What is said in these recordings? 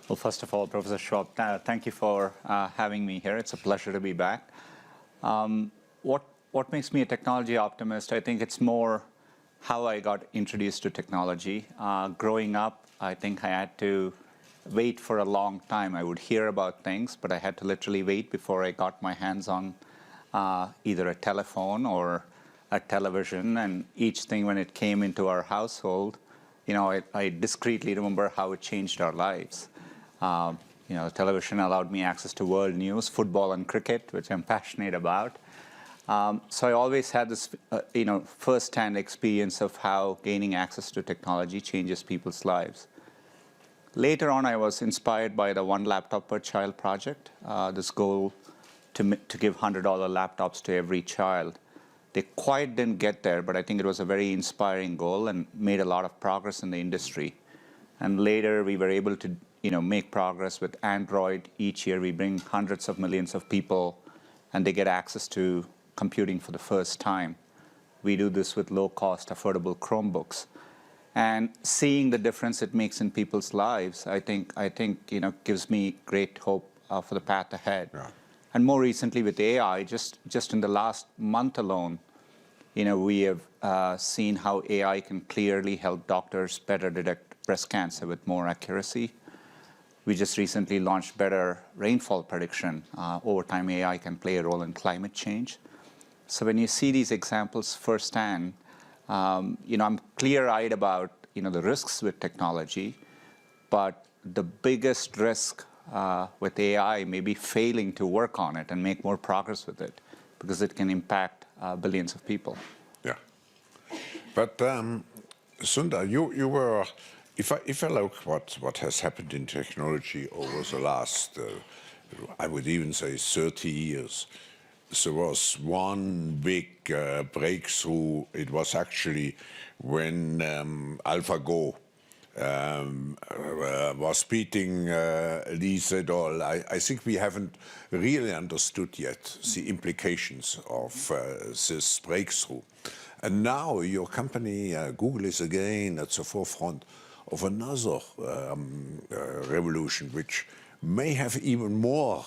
Well, first of all, Professor Schwab, thank you for having me here. It's a pleasure to be back. What makes me a technology optimist? I think it's more how I got introduced to technology. Growing up, I think I had to wait for a long time. I would hear about things, but I had to literally wait before I got my hands on either a telephone or a television. And each thing, when it came into our household, I discreetly remember how it changed our lives. Television allowed me access to world news, football and cricket, which I'm passionate about. So I always had this, first-hand experience of how gaining access to technology changes people's lives. Later on, I was inspired by the One Laptop Per Child project, this goal to give $100 laptops to every child. They quite didn't get there, but I think it was a very inspiring goal and made a lot of progress in the industry. And later, we were able to make progress with Android. Each year, we bring hundreds of millions of people, and they get access to computing for the first time. We do this with low-cost, affordable Chromebooks. And seeing the difference it makes in people's lives, I think gives me great hope for the path ahead. Yeah. And more recently with AI, just in the last month alone, we have seen how AI can clearly help doctors better detect breast cancer with more accuracy. We just recently launched better rainfall prediction. Over time, AI can play a role in climate change. So when you see these examples firsthand, I'm clear-eyed about the risks with technology, but the biggest risk with AI may be failing to work on it and make more progress with it, because it can impact billions of people. Yeah, but Sundar, you were. If I look what has happened in technology over the last, I would even say 30 years, there was one big breakthrough. It was actually when AlphaGo was beating Lee Sedol. I think we haven't really understood yet the implications of this breakthrough. And now your company, Google, is again at the forefront of another revolution, which may have even more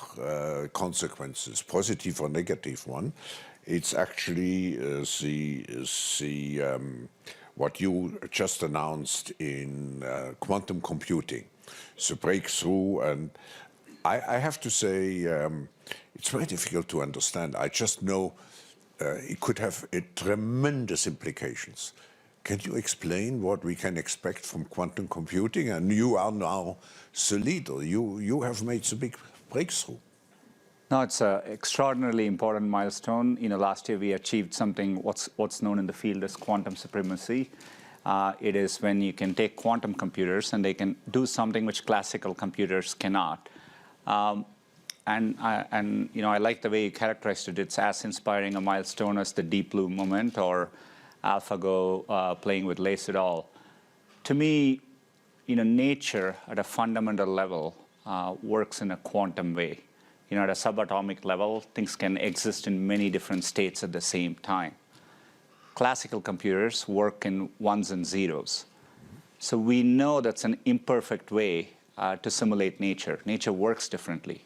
consequences, positive or negative one. It's actually what you just announced in quantum computing. It's a breakthrough, and I have to say it's very difficult to understand. I just know it could have tremendous implications. Can you explain what we can expect from quantum computing? And you are now the leader. You have made the big breakthrough. No, it's an extraordinarily important milestone. Last year we achieved something what's known in the field as quantum supremacy. It is when you can take quantum computers and they can do something which classical computers cannot. I like the way you characterized it. It's as inspiring a milestone as the Deep Blue moment or AlphaGo playing with Lee Sedol. To me, nature at a fundamental level works in a quantum way. At a subatomic level, things can exist in many different states at the same time. Classical computers work in ones and zeros. So we know that's an imperfect way to simulate nature. Nature works differently.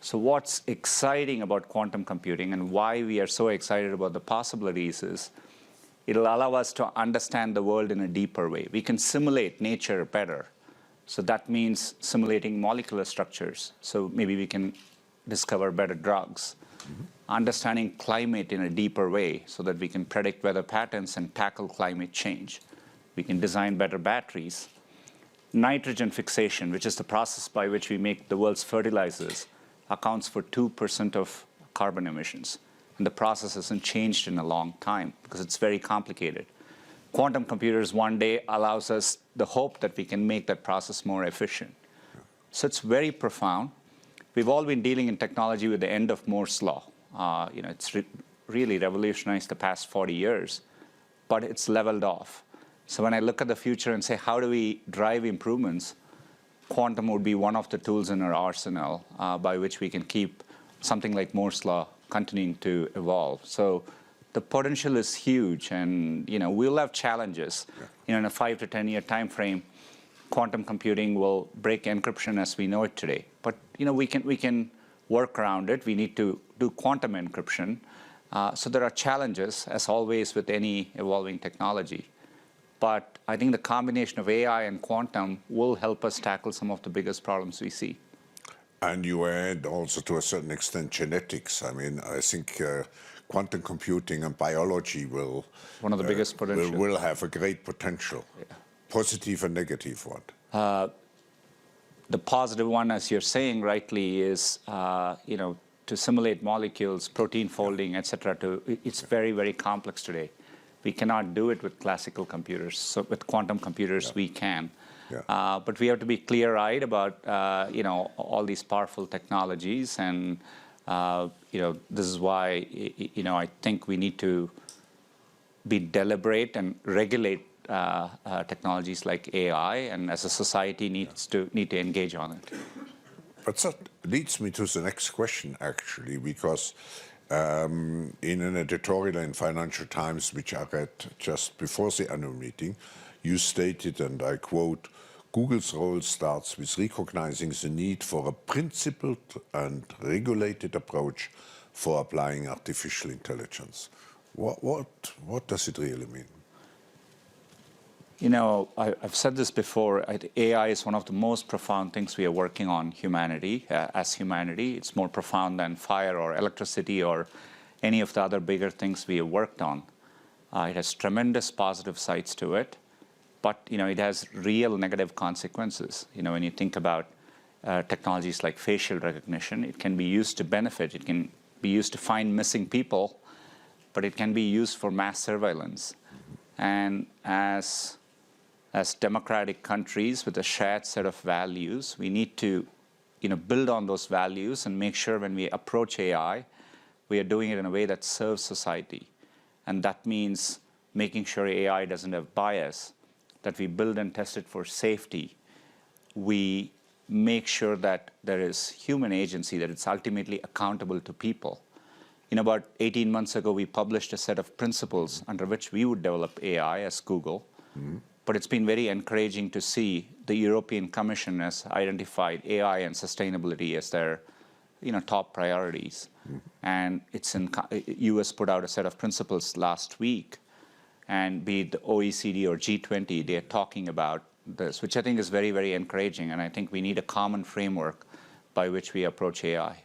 So what's exciting about quantum computing and why we are so excited about the possibilities is it'll allow us to understand the world in a deeper way. We can simulate nature better. So that means simulating molecular structures. So maybe we can discover better drugs. Understanding climate in a deeper way so that we can predict weather patterns and tackle climate change. We can design better batteries. Nitrogen fixation, which is the process by which we make the world's fertilizers, accounts for 2% of carbon emissions. And the process hasn't changed in a long time because it's very complicated. Quantum computers one day allows us the hope that we can make that process more efficient. So it's very profound. We've all been dealing in technology with the end of Moore's law. It's really revolutionized the past 40 years, but it's leveled off. So when I look at the future and say, how do we drive improvements, quantum would be one of the tools in our arsenal by which we can keep something like Moore's law continuing to evolve. So the potential is huge, and we'll have challenges. In a 5 to 10 year time frame, quantum computing will break encryption as we know it today. But we can work around it. We need to do quantum encryption. So there are challenges, as always, with any evolving technology. But I think the combination of AI and quantum will help us tackle some of the biggest problems we see. And you add also, to a certain extent, genetics. I mean, I think quantum computing and biology will one of the biggest potential. Will have a great potential, positive and negative one. The positive one, as you're saying rightly, is to simulate molecules, protein folding, et cetera. It's very, very complex today. We cannot do it with classical computers. So with quantum computers, we can. Yeah. But we have to be clear-eyed about all these powerful technologies, and this is why I think we need to be deliberate and regulate technologies like AI, and as a society need to engage on it. But that leads me to the next question, actually, because in an editorial in Financial Times, which I read just before the annual meeting, you stated, and I quote, "Google's role starts with recognizing the need for a principled and regulated approach for applying artificial intelligence." What does it really mean? I've said this before. AI is one of the most profound things we are working on as humanity. It's more profound than fire or electricity or any of the other bigger things we have worked on. It has tremendous positive sides to it, but it has real negative consequences. When you think about technologies like facial recognition, it can be used to benefit. It can be used to find missing people, but it can be used for mass surveillance. And as democratic countries with a shared set of values, we need to build on those values and make sure when we approach AI, we are doing it in a way that serves society. And that means making sure AI doesn't have bias, that we build and test it for safety. We make sure that there is human agency, that it's ultimately accountable to people. About 18 months ago, we published a set of principles under which we would develop AI as Google. Mm-hmm. But it's been very encouraging to see the European Commission has identified AI and sustainability as their top priorities. Mm-hmm. And US put out a set of principles last week, and be it the OECD or G20, they're talking about this, which I think is very, very encouraging. And I think we need a common framework by which we approach AI.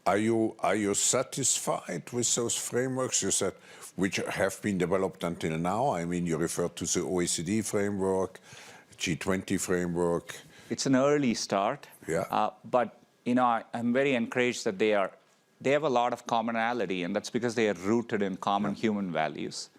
Are you satisfied with those frameworks you said, which have been developed until now? I mean, you referred to the OECD framework, G20 framework. It's an early start. Yeah. But I'm very encouraged that they have a lot of commonality, and that's because they are rooted in common human values.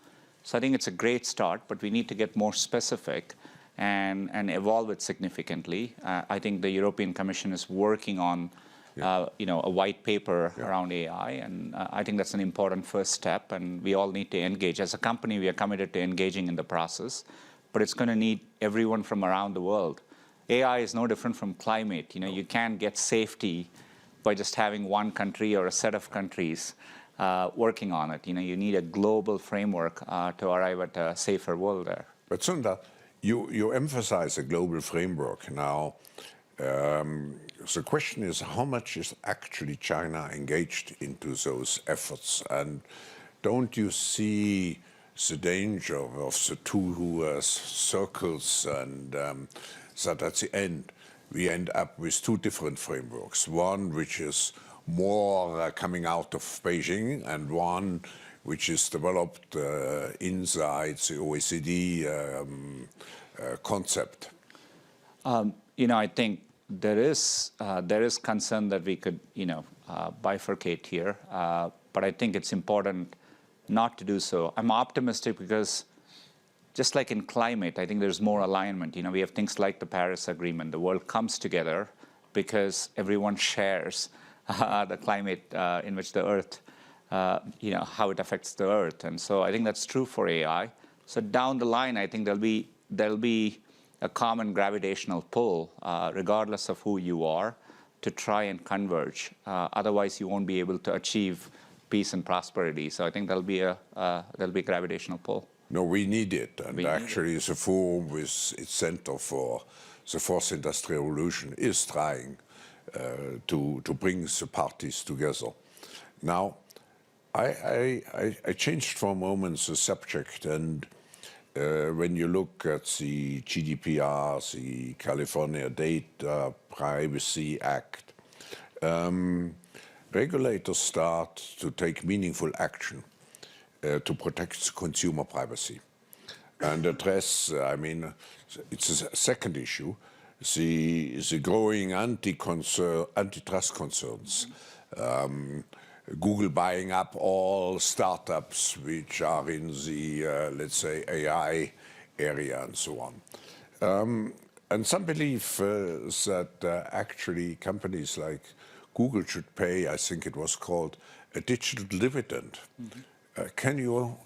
So I think it's a great start, but we need to get more specific and evolve it significantly. I think the European Commission is working on a white paper around AI, and I think that's an important first step, and we all need to engage. As a company, we are committed to engaging in the process, but it's going to need everyone from around the world. AI is no different from climate. You can't get safety by just having one country or a set of countries working on it. You need a global framework to arrive at a safer world there. But Sundar, you emphasize a global framework now. The question is, how much is actually China engaged into those efforts? And don't you see the danger of the two circles, and that at the end we end up with two different frameworks, one which is more coming out of Beijing, and one which is developed inside the OECD concept? I think there is concern that we could, bifurcate here, but I think it's important not to do so. I'm optimistic because, just like in climate, I think there's more alignment. We have things like the Paris Agreement. The world comes together because everyone shares the climate in which the Earth, how it affects the Earth, and so I think that's true for AI. So down the line, I think there'll be a common gravitational pull, regardless of who you are, to try and converge. Otherwise, you won't be able to achieve peace and prosperity. So I think there'll be a gravitational pull. No, we need it. And actually, the forum with its Center for the Fourth Industrial Revolution is trying to bring the parties together. Now, I changed for a moment the subject, and when you look at the GDPR, the California Data Privacy Act, regulators start to take meaningful action to protect consumer privacy and address, I mean, it's a second issue, the growing antitrust concerns. Google buying up all startups which are in the, let's say, AI area and so on. And some believe that actually companies like Google should pay, I think it was called, a digital dividend. Can you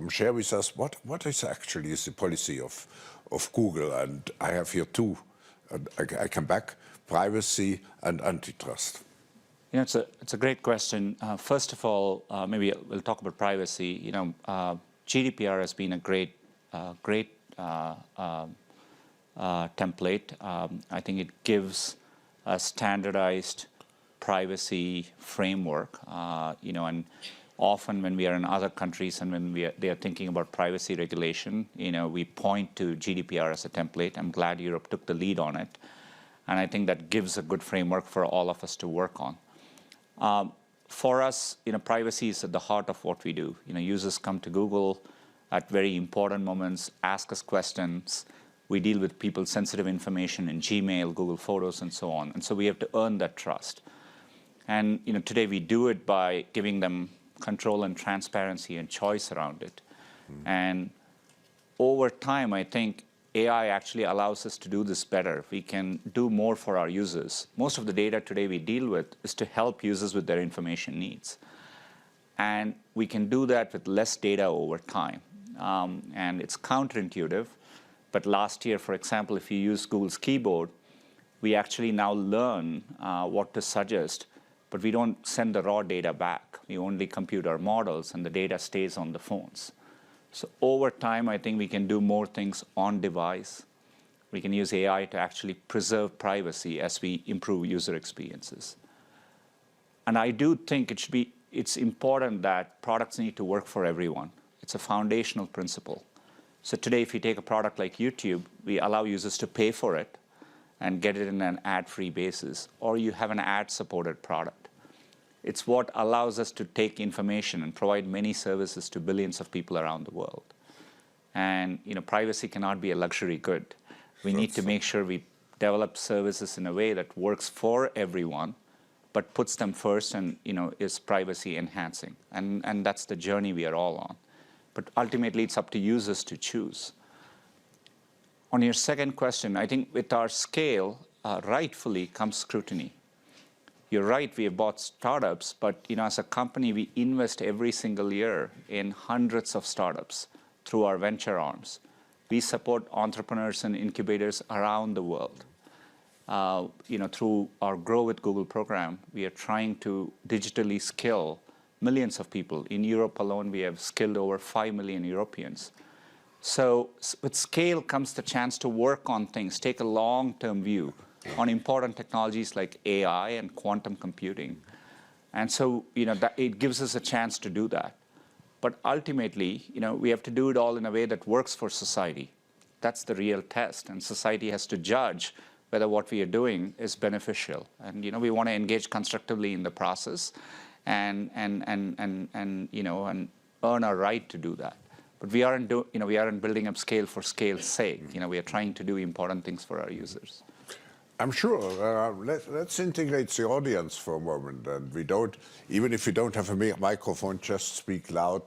share with us what is actually the policy of Google? And I have here two. I come back: privacy and antitrust. You know, it's a great question. First of all, maybe we'll talk about privacy. You know, GDPR has been a great template. I think it gives a standardized privacy framework. You know, and often when we are in other countries and when they are thinking about privacy regulation, you know, we point to GDPR as a template. I'm glad Europe took the lead on it, and I think that gives a good framework for all of us to work on. For us, you know, privacy is at the heart of what we do. You know, users come to Google at very important moments, ask us questions. We deal with people's sensitive information in Gmail, Google Photos, and so on. And so we have to earn that trust. And you know, today we do it by giving them control and transparency and choice around it. And over time, I think AI actually allows us to do this better. We can do more for our users. Most of the data today we deal with is to help users with their information needs. And we can do that with less data over time. And it's counterintuitive. But last year, for example, if you use Google's keyboard, we actually now learn what to suggest, but we don't send the raw data back. We only compute our models, and the data stays on the phones. So over time, I think we can do more things on device. We can use AI to actually preserve privacy as we improve user experiences. And I do think it's important that products need to work for everyone. It's a foundational principle. So today, if you take a product like YouTube, we allow users to pay for it and get it in an ad-free basis, or you have an ad-supported product. It's what allows us to take information and provide many services to billions of people around the world. And you know, privacy cannot be a luxury good. We need to make sure we develop services in a way that works for everyone, but puts them first and you know, is privacy enhancing. And that's the journey we are all on. But ultimately, it's up to users to choose. On your second question, I think with our scale, rightfully comes scrutiny. You're right, we have bought startups, but you know, as a company, we invest every single year in hundreds of startups through our venture arms. We support entrepreneurs and incubators around the world. You know, through our Grow with Google program, we are trying to digitally skill millions of people. In Europe alone, we have skilled over 5 million Europeans. So with scale comes the chance to work on things, take a long-term view on important technologies like AI and quantum computing. And so, you know, it gives us a chance to do that. But ultimately, you know, we have to do it all in a way that works for society. That's the real test. And society has to judge whether what we are doing is beneficial. And, you know, we want to engage constructively in the process and you know, and earn our right to do that. But we aren't building up scale for scale's sake. You know, we are trying to do important things for our users. I'm sure. Let's integrate the audience for a moment, and we don't, even if you don't have a microphone, just speak loud.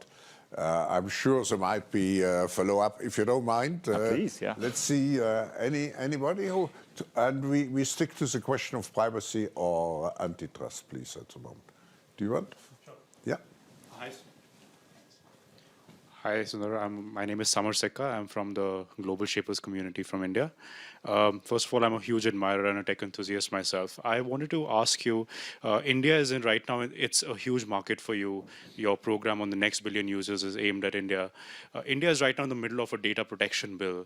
I'm sure there might be a follow-up, if you don't mind. Please, yeah. Let's see anybody who, and we stick to the question of privacy or antitrust, please, at the moment. Do you want? Sure. Yeah. Hi, Sundar. My name is Samar Sekka. I'm from the Global Shapers community from India. First of all, I'm a huge admirer and a tech enthusiast myself. I wanted to ask you, India is in right now, it's a huge market for you. Your program on the next billion users is aimed at India. India is right now in the middle of a data protection bill,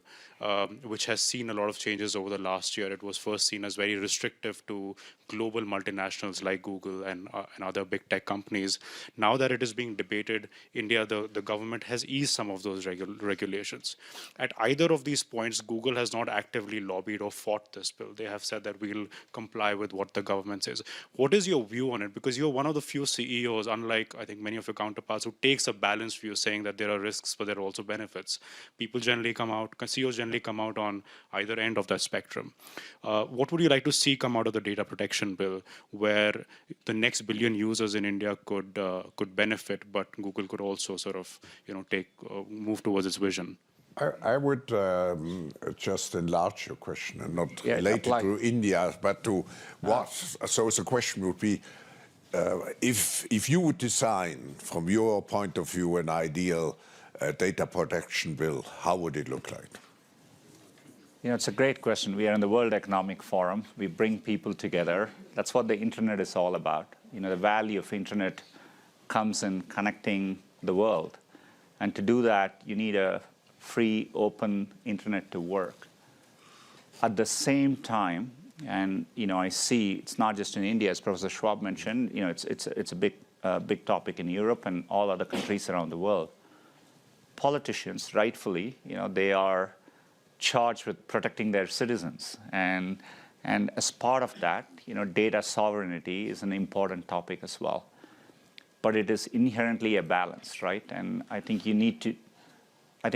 which has seen a lot of changes over the last year. It was first seen as very restrictive to global multinationals like Google and other big tech companies. Now that it is being debated, India, the government has eased some of those regulations. At either of these points, Google has not actively lobbied or fought this bill. They have said that we'll comply with what the government says. What is your view on it? Because you're one of the few CEOs, unlike I think many of your counterparts, who takes a balanced view, saying that there are risks, but there are also benefits. People generally come out, CEOs generally come out on either end of that spectrum. What would you like to see come out of the data protection bill, where the next billion users in India could benefit, but Google could also sort of move towards its vision? I would just enlarge your question and not relate apply. it to India, but to what. So the question would be, if you would design, from your point of view, an ideal data protection bill, how would it look like? It's a great question. We are in the World Economic Forum. We bring people together. That's what the internet is all about. The value of internet comes in connecting the world. And to do that, you need a free, open internet to work. At the same time, and I see it's not just in India, as Professor Schwab mentioned, it's a big topic in Europe and all other countries around the world. Politicians, rightfully, they are charged with protecting their citizens, and as part of that, data sovereignty is an important topic as well. But it is inherently a balance, right? And I think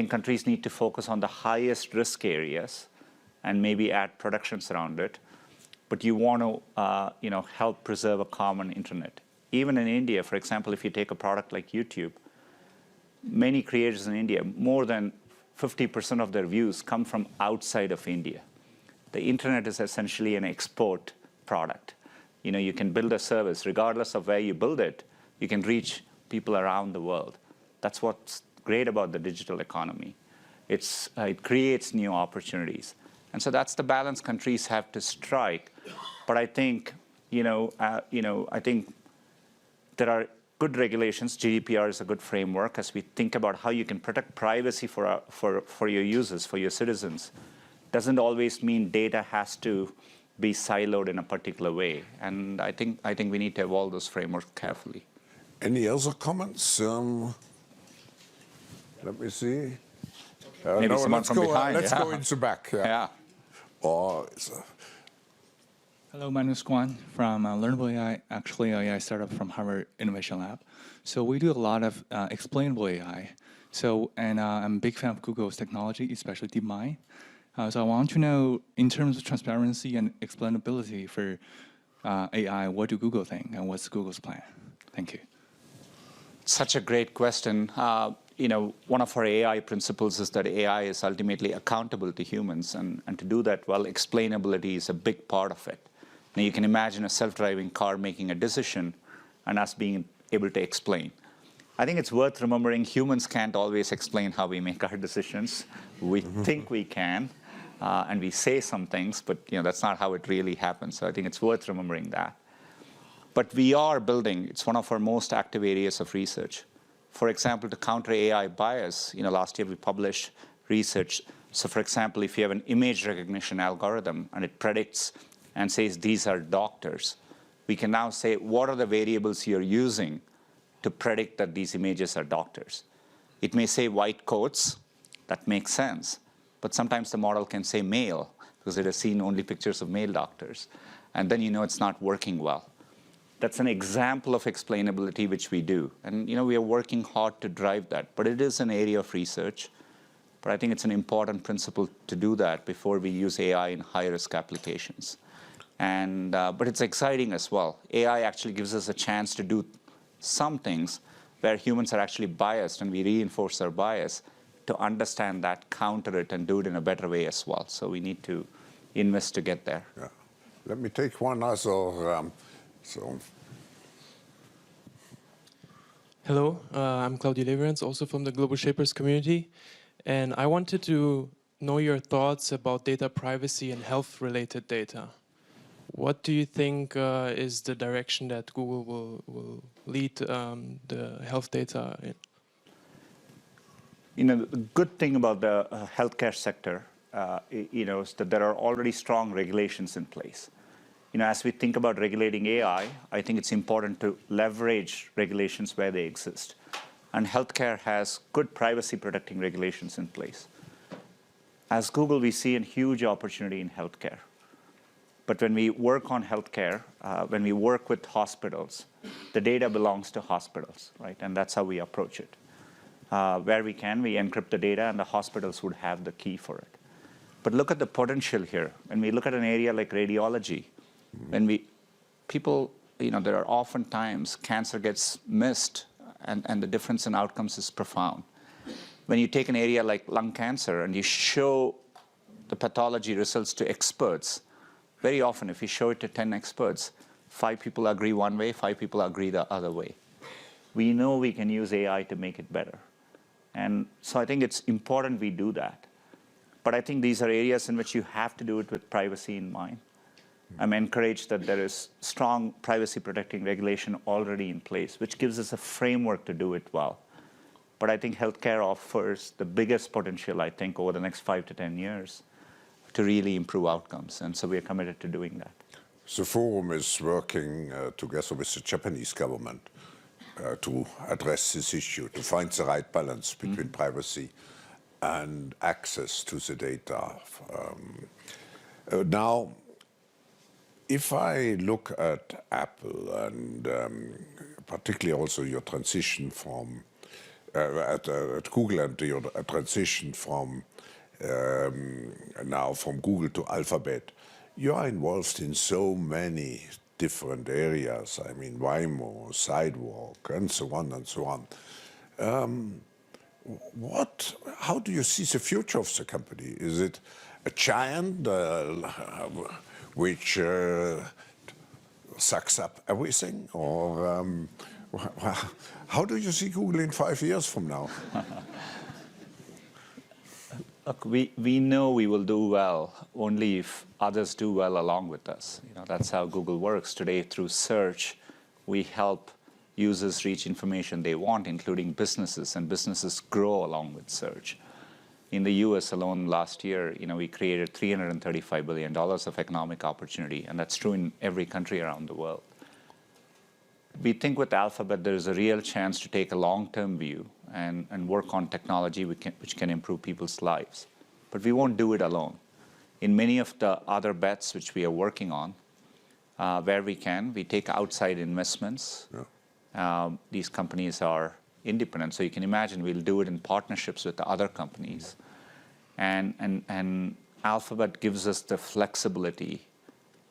countries need to focus on the highest risk areas and maybe add protections around it. But you want to, help preserve a common internet. Even in India, for example, if you take a product like YouTube, many creators in India, more than 50% of their views come from outside of India. The internet is essentially an export product. You can build a service, regardless of where you build it, you can reach people around the world. That's what's great about the digital economy. It creates new opportunities. And so that's the balance countries have to strike. But I think, I think there are good regulations. GDPR is a good framework as we think about how you can protect privacy for your users, for your citizens. Doesn't always mean data has to be siloed in a particular way. And I think we need to evolve those frameworks carefully. Any other comments? Let me see. Maybe someone from behind. Let's go into the back. Yeah. Hello, my name is Guan from Learnable AI, actually an AI startup from Harvard Innovation Lab. So we do a lot of explainable AI. And I'm a big fan of Google's technology, especially DeepMind. So I want to know, in terms of transparency and explainability for AI, what do Google think, and what's Google's plan? Thank you. Such a great question. One of our AI principles is that AI is ultimately accountable to humans, and to do that well, explainability is a big part of it. Now, you can imagine a self-driving car making a decision and us being able to explain. I think it's worth remembering humans can't always explain how we make our decisions. We think we can, and we say some things, but that's not how it really happens. So I think it's worth remembering that. But we are building, it's one of our most active areas of research. For example, to counter AI bias, last year we published research. So for example, if you have an image recognition algorithm and it predicts and says these are doctors, we can now say what are the variables you're using to predict that these images are doctors. It may say white coats, that makes sense. But sometimes the model can say male because it has seen only pictures of male doctors. And then it's not working well. That's an example of explainability which we do. And we are working hard to drive that. But it is an area of research. But I think it's an important principle to do that before we use AI in high-risk applications. And but it's exciting as well. AI actually gives us a chance to do some things where humans are actually biased, and we reinforce our bias to understand that, counter it, and do it in a better way as well. So we need to invest to get there. Yeah. Let me take one other. Hello, I'm Claudio Leverance, also from the Global Shapers community. And I wanted to know your thoughts about data privacy and health-related data. What do you think is the direction that Google will lead the health data in? You know, the good thing about the healthcare sector, is that there are already strong regulations in place. You know, as we think about regulating AI, I think it's important to leverage regulations where they exist. And healthcare has good privacy protecting regulations in place. As Google, we see a huge opportunity in healthcare. But when we work on healthcare, when we work with hospitals, the data belongs to hospitals, right? And that's how we approach it. Where we can, we encrypt the data, and the hospitals would have the key for it. But look at the potential here. When we look at an area like radiology, there are often times cancer gets missed, and the difference in outcomes is profound. When you take an area like lung cancer and you show the pathology results to experts, very often if you show it to 10 experts, 5 people agree one way, 5 people agree the other way. We know we can use AI to make it better. And so I think it's important we do that. But I think these are areas in which you have to do it with privacy in mind. I'm encouraged that there is strong privacy protecting regulation already in place, which gives us a framework to do it well. But I think healthcare offers the biggest potential, I think, over the next 5 to 10 years to really improve outcomes. And so we are committed to doing that. The forum is working together with the Japanese government to address this issue, to find the right balance between privacy and access to the data. Now, if I look at Apple and particularly also your transition from at Google and your transition from now from Google to Alphabet, you are involved in so many different areas. I mean, Waymo, Sidewalk, and so on and so on. How do you see the future of the company? Is it a giant which sucks up everything, or how do you see Google in 5 years from now? Look, we know we will do well only if others do well along with us. You know, that's how Google works today. Through search, we help users reach information they want, including businesses, and businesses grow along with search. In the US alone last year, we created $335 billion of economic opportunity, and that's true in every country around the world. We think with Alphabet there is a real chance to take a long-term view and work on technology which can improve people's lives. But we won't do it alone. In many of the other bets which we are working on, where we can, we take outside investments. Yeah. These companies are independent, so you can imagine we'll do it in partnerships with the other companies. And Alphabet gives us the flexibility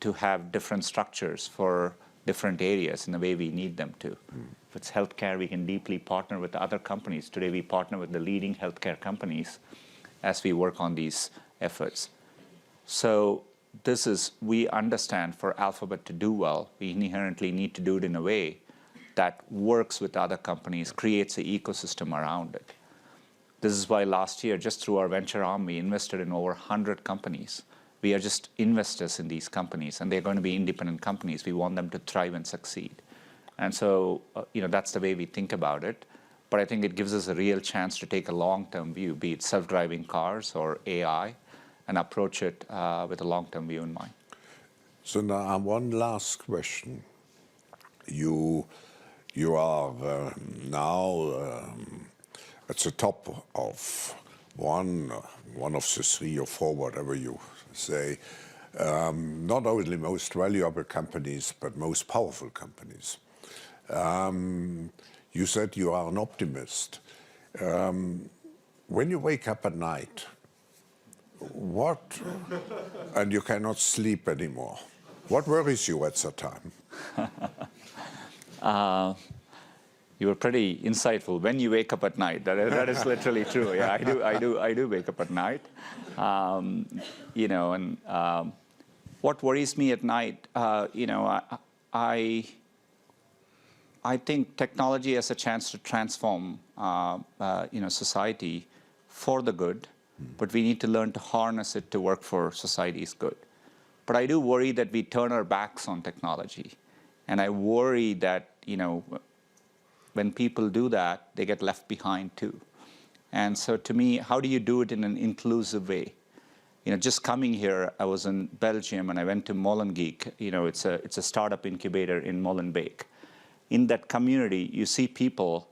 to have different structures for different areas in the way we need them to. If it's healthcare, we can deeply partner with other companies. Today, we partner with the leading healthcare companies as we work on these efforts. So we understand for Alphabet to do well, we inherently need to do it in a way that works with other companies, creates an ecosystem around it. This is why last year, just through our venture arm, we invested in over 100 companies. We are just investors in these companies, and they're going to be independent companies. We want them to thrive and succeed. And so, that's the way we think about it. But I think it gives us a real chance to take a long-term view, be it self-driving cars or AI, and approach it with a long-term view in mind. So now, one last question. You are now at the top of one of the 3 or 4, whatever you say, not only most valuable companies, but most powerful companies. You said you are an optimist. When you wake up at night, and you cannot sleep anymore, what worries you at that time? You were pretty insightful. When you wake up at night, that is literally true. Yeah, I do wake up at night. What worries me at night, I think technology has a chance to transform society for the good, but we need to learn to harness it to work for society's good. But I do worry that we turn our backs on technology. And I worry that, when people do that, they get left behind too. And so to me, how do you do it in an inclusive way? Just coming here, I was in Belgium and I went to Molenbeek. It's a startup incubator in Molenbeek. In that community, you see people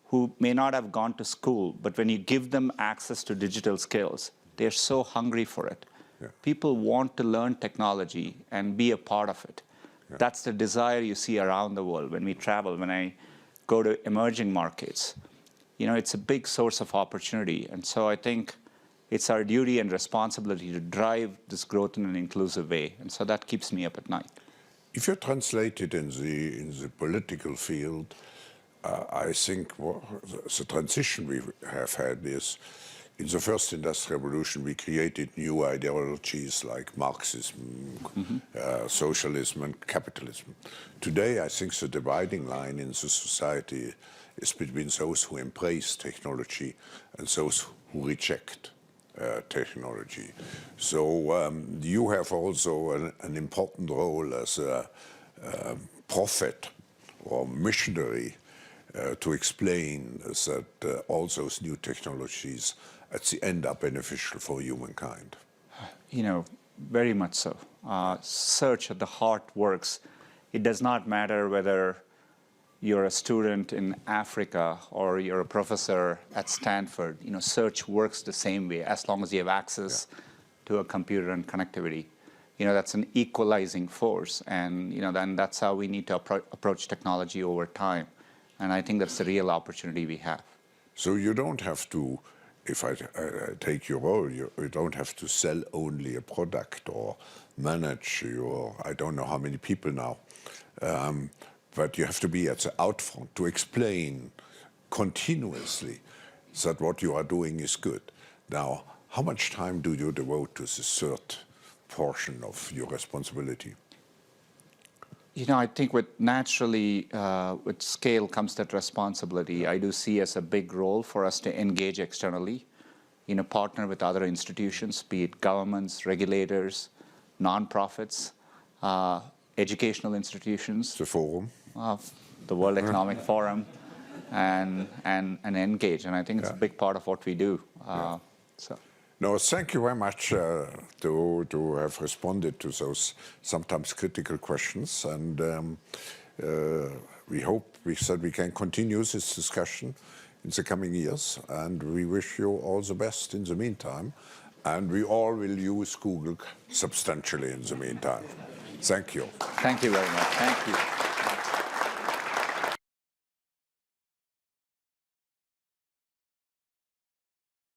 who may not have gone to school, but when you give them access to digital skills, they're so hungry for it. Yeah. People want to learn technology and be a part of it. Yeah. That's the desire you see around the world when we travel, when I go to emerging markets. It's a big source of opportunity. And so I think it's our duty and responsibility to drive this growth in an inclusive way. And so that keeps me up at night. If you translate it in the political field, I think the transition we have had is, in the first industrial revolution, we created new ideologies like Marxism, socialism, and capitalism. Today, I think the dividing line in the society is between those who embrace technology and those who reject technology. So you have also an important role as a prophet or missionary to explain that all those new technologies at the end are beneficial for humankind. Very much so. Search at the heart works. It does not matter whether you're a student in Africa or you're a professor at Stanford. Search works the same way as long as you have access to a computer and connectivity. That's an equalizing force, and then that's how we need to approach technology over time. And I think that's the real opportunity we have. So you don't have to, if I take your role, you don't have to sell only a product or manage your, I don't know how many people now, but you have to be at the outfront to explain continuously that what you are doing is good. Now, how much time do you devote to the third portion of your responsibility? I think with scale comes that responsibility. I do see as a big role for us to engage externally, partner with other institutions, be it governments, regulators, nonprofits, educational institutions. The forum. The World Economic Forum, and engage. And I think it's a big part of what we do. No, thank you very much to have responded to those sometimes critical questions. And we hope that we can continue this discussion in the coming years. And we wish you all the best in the meantime. And we all will use Google substantially in the meantime. Thank you. Thank you very much. Thank you.